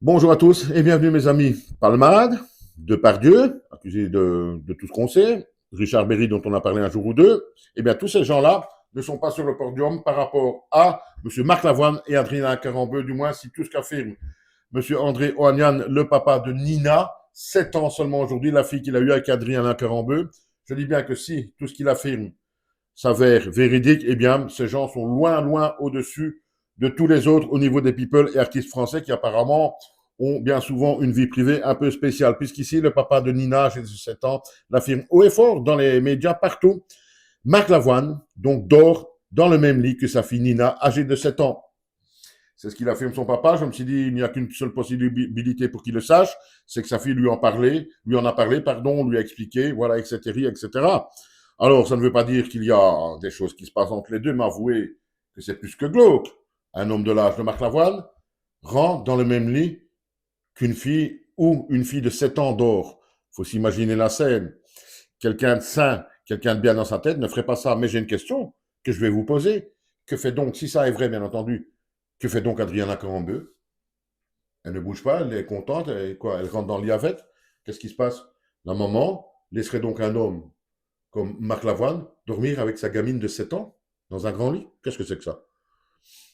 Bonjour à tous et bienvenue mes amis. Palmade, Depardieu, accusé de tout ce qu'on sait, Richard Berry dont on a parlé un jour ou deux, eh bien tous ces gens-là ne sont pas sur le podium par rapport à M. Marc Lavoine et Adrien Carambeu, du moins si tout ce qu'affirme M. André Ohanian, le papa de Nina, 7 ans seulement aujourd'hui, la fille qu'il a eue avec Adrien Carambeu. Je dis bien que si tout ce qu'il affirme s'avère véridique, eh bien ces gens sont loin, loin au-dessus de tous les autres au niveau des people et artistes français qui apparemment ont bien souvent une vie privée un peu spéciale, puisqu'ici, le papa de Nina, âgé de 17 ans, l'affirme haut et fort dans les médias partout. Marc Lavoine, donc, dort dans le même lit que sa fille Nina, âgée de 7 ans. C'est ce qu'il affirme son papa. Je me suis dit, il n'y a qu'une seule possibilité pour qu'il le sache, c'est que sa fille lui en a parlé, pardon, lui a expliqué, voilà, etc., etc. Alors, ça ne veut pas dire qu'il y a des choses qui se passent entre les deux, mais avouez que c'est plus que glauque. Un homme de l'âge de Marc Lavoine rentre dans le même lit qu'une fille ou une fille de 7 ans dort. Il faut s'imaginer la scène. Quelqu'un de sain, quelqu'un de bien dans sa tête ne ferait pas ça. Mais j'ai une question que je vais vous poser. Que fait donc, si ça est vrai, bien entendu, que fait donc Adriana Carambeu? Elle ne bouge pas, elle est contente, elle rentre dans le lit avec. Qu'est-ce qui se passe? La maman laisserait donc un homme comme Marc Lavoine dormir avec sa gamine de 7 ans dans un grand lit? Qu'est-ce que c'est que ça?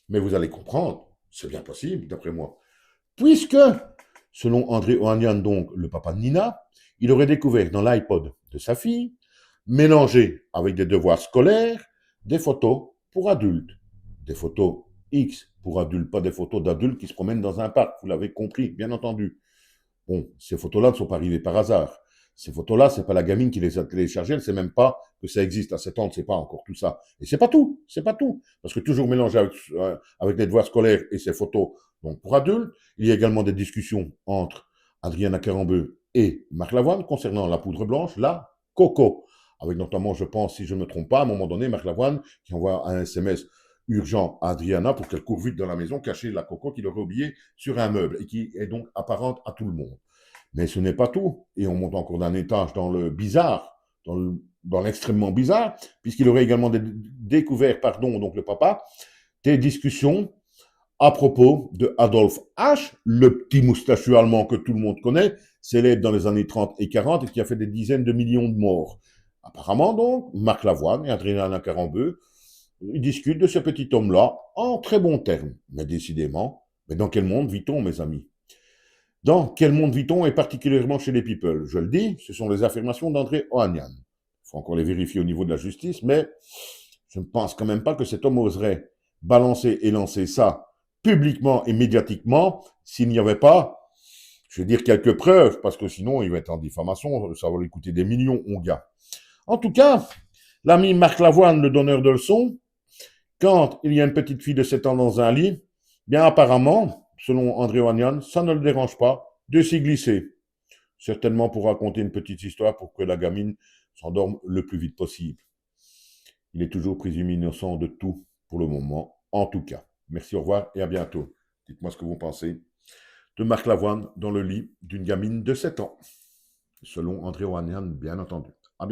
Mais vous allez comprendre, c'est bien possible, d'après moi. Puisque, selon André Ohanian, donc le papa de Nina, il aurait découvert dans l'iPod de sa fille, mélangé avec des devoirs scolaires, des photos pour adultes. Des photos X pour adultes, pas des photos d'adultes qui se promènent dans un parc, vous l'avez compris, bien entendu. Bon, ces photos-là ne sont pas arrivées par hasard. Ces photos-là, c'est pas la gamine qui les a téléchargées, elle sait même pas que ça existe. À 7 ans, on ne sait pas encore tout ça. Et c'est pas tout, c'est pas tout. Parce que toujours mélangé avec les devoirs scolaires et ces photos, donc pour adultes, il y a également des discussions entre Adriana Carambeu et Marc Lavoine concernant la poudre blanche, la coco. Avec notamment, je pense, si je ne me trompe pas, à un moment donné, Marc Lavoine qui envoie un SMS urgent à Adriana pour qu'elle court vite dans la maison, cacher la coco qu'il aurait oubliée sur un meuble et qui est donc apparente à tout le monde. Mais ce n'est pas tout. Et on monte encore d'un étage dans le bizarre, dans l'extrêmement bizarre, puisqu'il aurait également découvert, pardon, donc le papa, des discussions à propos de Adolf H., le petit moustachu allemand que tout le monde connaît, célèbre dans les années 30 et 40 et qui a fait des dizaines de millions de morts. Apparemment, donc, Marc Lavoine et Adrien Carambeu, ils discutent de ce petit homme-là en très bons termes. Mais décidément, mais dans quel monde vit-on, mes amis? Dans quel monde vit-on et particulièrement chez les people? Je le dis, ce sont les affirmations d'André Ohanian. Il faut encore les vérifier au niveau de la justice, mais je ne pense quand même pas que cet homme oserait balancer et lancer ça publiquement et médiatiquement s'il n'y avait pas, je vais dire, quelques preuves, parce que sinon il va être en diffamation, ça va lui coûter des millions, mon gars. En tout cas, l'ami Marc Lavoine, le donneur de leçons, quand il y a une petite fille de 7 ans dans un lit, bien apparemment, selon André Ohanian, ça ne le dérange pas de s'y glisser. Certainement pour raconter une petite histoire pour que la gamine s'endorme le plus vite possible. Il est toujours présumé innocent de tout pour le moment, en tout cas. Merci, au revoir et à bientôt. Dites-moi ce que vous pensez de Marc Lavoine dans le lit d'une gamine de 7 ans, selon André Ohanian, bien entendu.